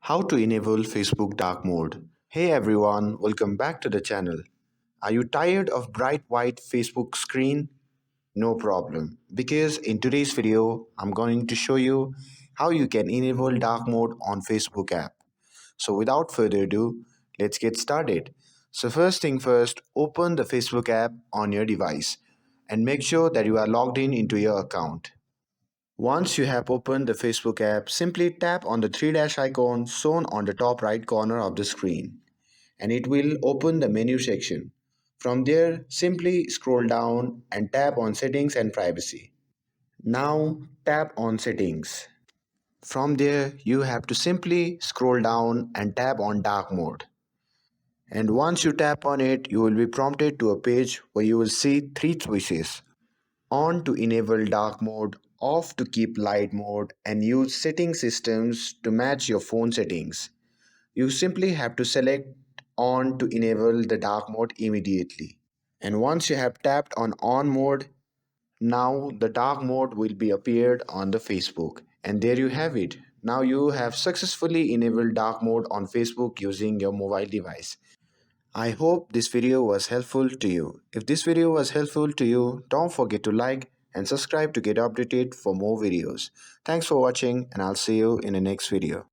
How to enable Facebook dark mode. Hey everyone, welcome back to the channel. Are you tired of bright white Facebook screen? No problem, because in today's video, I'm going to show you how you can enable dark mode on Facebook app. So without further ado, let's get started. So first thing first, open the Facebook app on your device and make sure that you are logged in into your account. Once you have opened the Facebook app, simply tap on the three dash icon shown on the top right corner of the screen and it will open the menu section. From there, simply scroll down and tap on Settings and Privacy. Now tap on Settings. From there, you have to simply scroll down and tap on Dark Mode. And once you tap on it, you will be prompted to a page where you will see three choices: on to enable dark mode, off to keep light mode, and use setting systems to match your phone settings. You simply have to select on to enable the dark mode immediately. And once you have tapped on mode, now the dark mode will be appeared on the Facebook. And there you have it. Now you have successfully enabled dark mode on Facebook using your mobile device. I hope this video was helpful to you. If this video was helpful to you, don't forget to like and subscribe to get updated for more videos. Thanks for watching and I'll see you in the next video.